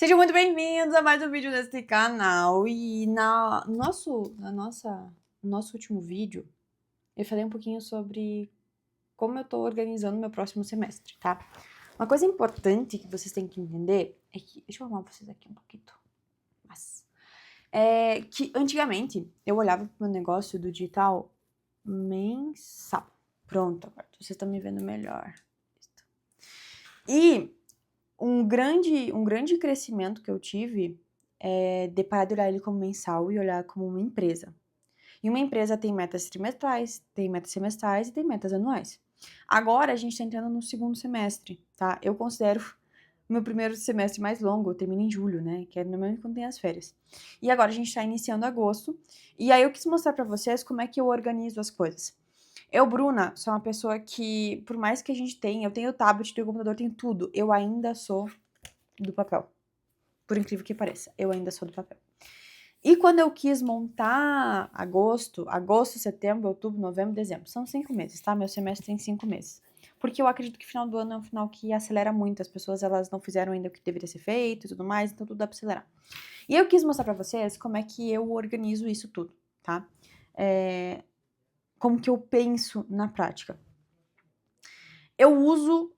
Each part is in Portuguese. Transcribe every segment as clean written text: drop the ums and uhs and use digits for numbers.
Sejam muito bem-vindos a mais um vídeo desse canal. E no nosso último vídeo, eu falei um pouquinho sobre como eu tô organizando meu próximo semestre, tá? Uma coisa importante que vocês têm que entender é que... Deixa eu arrumar vocês aqui um pouquinho. É que antigamente eu olhava pro meu negócio do digital mensal. Pronto, agora vocês estão me vendo melhor. E um grande crescimento que eu tive é de parar de olhar ele como mensal e olhar como uma empresa. E uma empresa tem metas trimestrais, tem metas semestrais e tem metas anuais. Agora a gente tá entrando no segundo semestre, tá? Eu considero o meu primeiro semestre mais longo, eu termino em julho, né? Que é normalmente quando tem as férias. E agora a gente tá iniciando agosto. E aí eu quis mostrar pra vocês como é que eu organizo as coisas. Eu, Bruna, sou uma pessoa que, por mais que a gente tenha, eu tenho o tablet, tenho o computador, tenho tudo, eu ainda sou do papel. Por incrível que pareça, eu ainda sou do papel. E quando eu quis montar agosto, setembro, outubro, novembro, dezembro, são 5 meses, tá? Meu semestre tem 5 meses. Porque eu acredito que final do ano é um final que acelera muito, as pessoas elas não fizeram ainda o que deveria ser feito e tudo mais, então tudo dá pra acelerar. E eu quis mostrar pra vocês como é que eu organizo isso tudo, tá? Como que eu penso na prática. Eu uso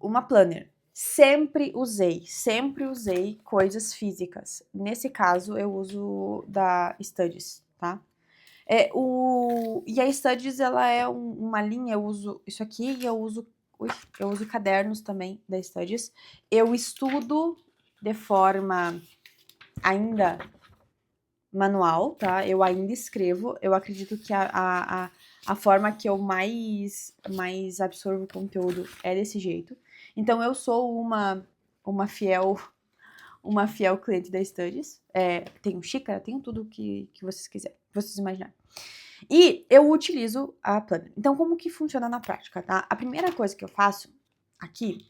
uma planner. Sempre usei coisas físicas. Nesse caso, eu uso da Studies, tá? E a Studies, ela é uma linha, eu uso isso aqui e eu uso cadernos também da Studies. Eu estudo de forma ainda manual, tá? Eu ainda escrevo. Eu acredito que a forma que eu mais absorvo o conteúdo é desse jeito. Então, eu sou uma fiel cliente da Studies. Tenho xícara, tenho tudo que vocês quiserem, que vocês imaginarem. E eu utilizo a planner. Então, como que funciona na prática, tá? A primeira coisa que eu faço aqui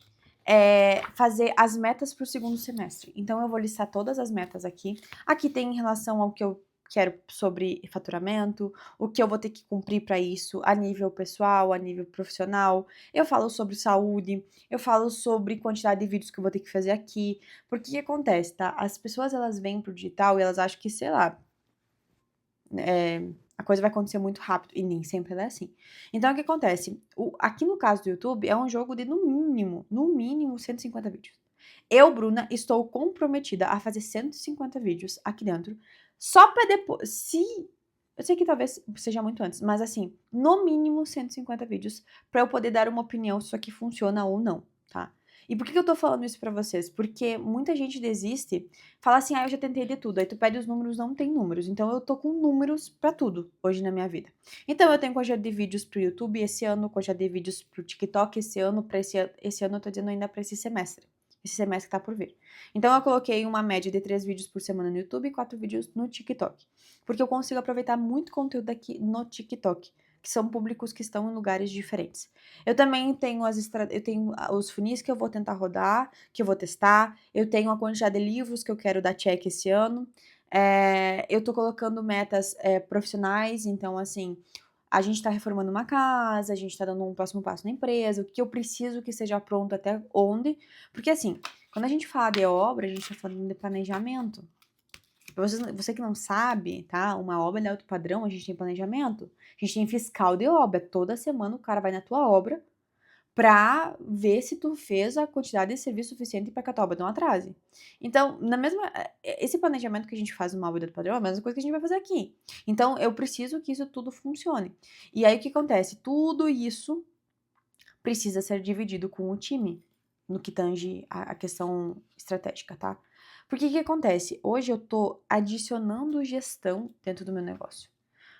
é fazer as metas para o segundo semestre. Então, eu vou listar todas as metas aqui. Aqui tem em relação ao que eu quero sobre faturamento, o que eu vou ter que cumprir para isso a nível pessoal, a nível profissional. Eu falo sobre saúde, eu falo sobre quantidade de vídeos que eu vou ter que fazer aqui. Porque o que acontece, tá? As pessoas, elas vêm pro digital e elas acham que, sei lá, a coisa vai acontecer muito rápido, e nem sempre ela é assim. Então, o que acontece? Aqui no caso do YouTube, é um jogo de no mínimo 150 vídeos. Eu, Bruna, estou comprometida a fazer 150 vídeos aqui dentro, só pra depois, eu sei que talvez seja muito antes, mas assim, no mínimo 150 vídeos, pra eu poder dar uma opinião se isso aqui funciona ou não, tá? E por que eu tô falando isso pra vocês? Porque muita gente desiste, fala assim, eu já tentei de tudo. Aí tu pede os números, não tem números. Então eu tô com números pra tudo hoje na minha vida. Então eu tenho quantidade de vídeos pro YouTube esse ano, quantidade de vídeos pro TikTok esse ano, pra esse ano eu tô dizendo ainda pra esse semestre. Esse semestre que tá por vir. Então eu coloquei uma média de 3 vídeos por semana no YouTube e 4 vídeos no TikTok. Porque eu consigo aproveitar muito conteúdo aqui no TikTok, que são públicos que estão em lugares diferentes. Eu também tenho os funis que eu vou tentar rodar, que eu vou testar. Eu tenho a quantidade de livros que eu quero dar check esse ano. Eu tô colocando metas profissionais, então assim, a gente tá reformando uma casa, a gente tá dando um próximo passo na empresa, o que eu preciso que seja pronto até onde. Porque assim, quando a gente fala de obra, a gente tá falando de planejamento. Você que não sabe, tá? Uma obra de alto padrão, a gente tem planejamento. A gente tem fiscal de obra. Toda semana o cara vai na tua obra pra ver se tu fez a quantidade de serviço suficiente para que a tua obra não atrase. Então, esse planejamento que a gente faz numa obra de alto padrão é a mesma coisa que a gente vai fazer aqui. Então, eu preciso que isso tudo funcione. E aí, o que acontece? Tudo isso precisa ser dividido com o time, no que tange a questão estratégica, tá? Porque o que acontece? Hoje eu tô adicionando gestão dentro do meu negócio.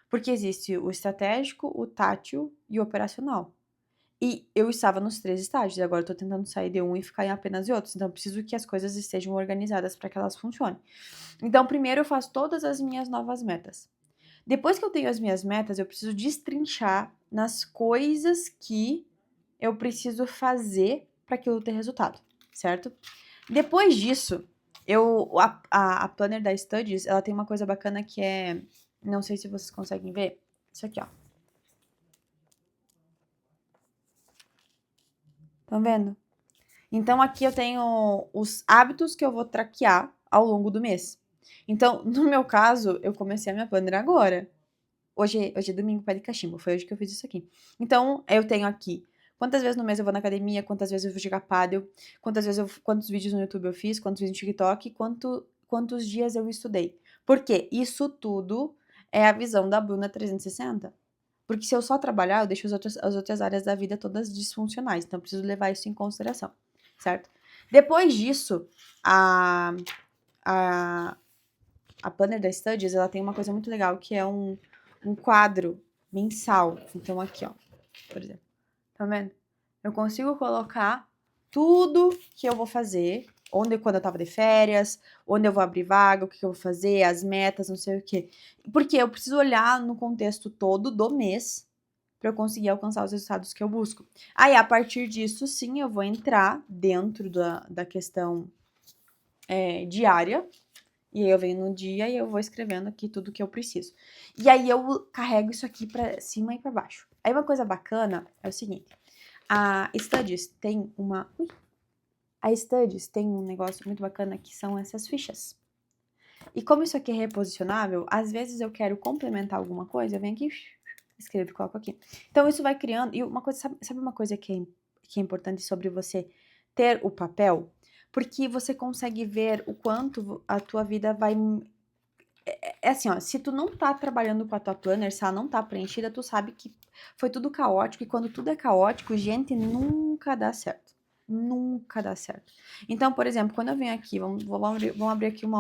Porque existe o estratégico, o tátil e o operacional. E eu estava nos 3 estágios, e agora eu tô tentando sair de um e ficar em apenas em outros. Então, eu preciso que as coisas estejam organizadas para que elas funcionem. Então, primeiro eu faço todas as minhas novas metas. Depois que eu tenho as minhas metas, eu preciso destrinchar nas coisas que eu preciso fazer para aquilo ter resultado, certo? Depois disso, a planner da Studies, ela tem uma coisa bacana que é, não sei se vocês conseguem ver, isso aqui, ó. Estão vendo? Então, aqui eu tenho os hábitos que eu vou traquear ao longo do mês. Então, no meu caso, eu comecei a minha planner agora. Hoje é domingo, pé de cachimbo. Foi hoje que eu fiz isso aqui. Então, eu tenho aqui quantas vezes no mês eu vou na academia, quantas vezes eu vou jogar pádel, quantos vídeos no YouTube eu fiz, quantos vídeos no TikTok, quantos dias eu estudei. Por quê? Isso tudo é a visão da Bruna 360. Porque se eu só trabalhar, eu deixo as outras áreas da vida todas disfuncionais. Então, eu preciso levar isso em consideração, certo? Depois disso, a, a, a Planner da Studies, ela tem uma coisa muito legal, que é um quadro mensal. Então, aqui, ó, por exemplo. Tá vendo? Eu consigo colocar tudo que eu vou fazer, quando eu tava de férias, onde eu vou abrir vaga, o que eu vou fazer, as metas, não sei o quê. Porque eu preciso olhar no contexto todo do mês para eu conseguir alcançar os resultados que eu busco. Aí, a partir disso, sim, eu vou entrar dentro da questão diária, e aí eu venho no dia e eu vou escrevendo aqui tudo que eu preciso. E aí eu carrego isso aqui para cima e para baixo. Aí uma coisa bacana é o seguinte, a Studies tem a Studies tem um negócio muito bacana que são essas fichas. E como isso aqui é reposicionável, às vezes eu quero complementar alguma coisa, eu venho aqui, escrevo e coloco aqui. Então isso vai criando, e uma coisa, sabe uma coisa que é importante sobre você ter o papel? Porque você consegue ver o quanto a tua vida vai é assim, ó, se tu não tá trabalhando com a tua planner, se ela não tá preenchida, tu sabe que foi tudo caótico, e quando tudo é caótico, gente, nunca dá certo. Nunca dá certo. Então, por exemplo, quando eu venho aqui, vamos abrir aqui um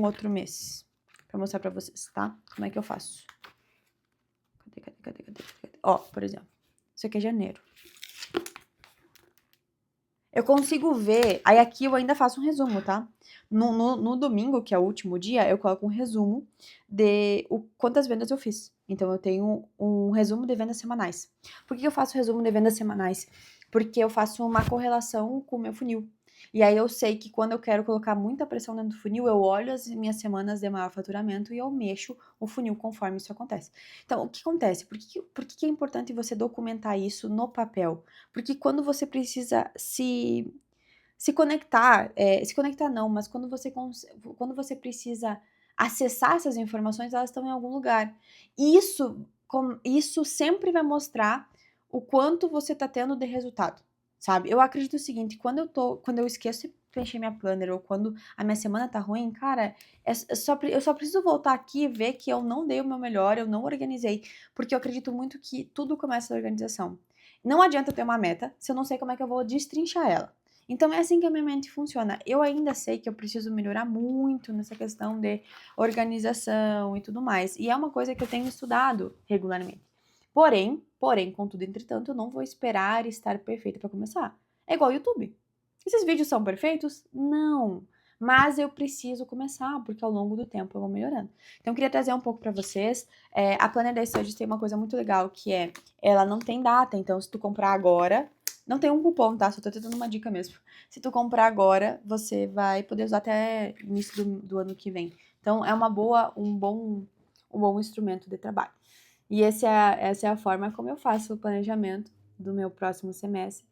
outro mês, pra mostrar pra vocês, tá? Como é que eu faço. Cadê? Ó, por exemplo, isso aqui é janeiro. Eu consigo ver, aí aqui eu ainda faço um resumo, tá? No domingo, que é o último dia, eu coloco um resumo de quantas vendas eu fiz. Então, eu tenho um resumo de vendas semanais. Por que eu faço resumo de vendas semanais? Porque eu faço uma correlação com o meu funil. E aí eu sei que quando eu quero colocar muita pressão dentro do funil, eu olho as minhas semanas de maior faturamento e eu mexo o funil conforme isso acontece. Então, o que acontece? Por que é importante você documentar isso no papel? Porque quando você precisa se conectar, se conectar não, mas quando você precisa acessar essas informações, elas estão em algum lugar. Isso sempre vai mostrar o quanto você está tendo de resultado, sabe? Eu acredito o seguinte, quando eu esqueço de preencher minha planner ou quando a minha semana tá ruim, cara, eu só preciso voltar aqui e ver que eu não dei o meu melhor, eu não organizei, porque eu acredito muito que tudo começa da organização. Não adianta eu ter uma meta se eu não sei como é que eu vou destrinchar ela. Então é assim que a minha mente funciona. Eu ainda sei que eu preciso melhorar muito nessa questão de organização e tudo mais. E é uma coisa que eu tenho estudado regularmente. Porém, contudo, entretanto, eu não vou esperar estar perfeita para começar. É igual o YouTube. Esses vídeos são perfeitos? Não. Mas eu preciso começar, porque ao longo do tempo eu vou melhorando. Então, eu queria trazer um pouco para vocês. A Planner da Studies tem uma coisa muito legal, que é, ela não tem data. Então, se tu comprar agora, não tem um cupom, tá? Só tô tentando uma dica mesmo. Se tu comprar agora, você vai poder usar até início do ano que vem. Então, é um bom instrumento de trabalho. E essa é a forma como eu faço o planejamento do meu próximo semestre.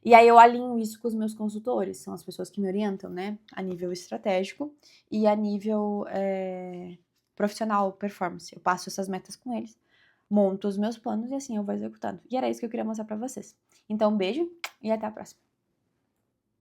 E aí eu alinho isso com os meus consultores, são as pessoas que me orientam, né? A nível estratégico e a nível profissional, performance. Eu passo essas metas com eles, monto os meus planos e assim eu vou executando. E era isso que eu queria mostrar pra vocês. Então, um beijo e até a próxima.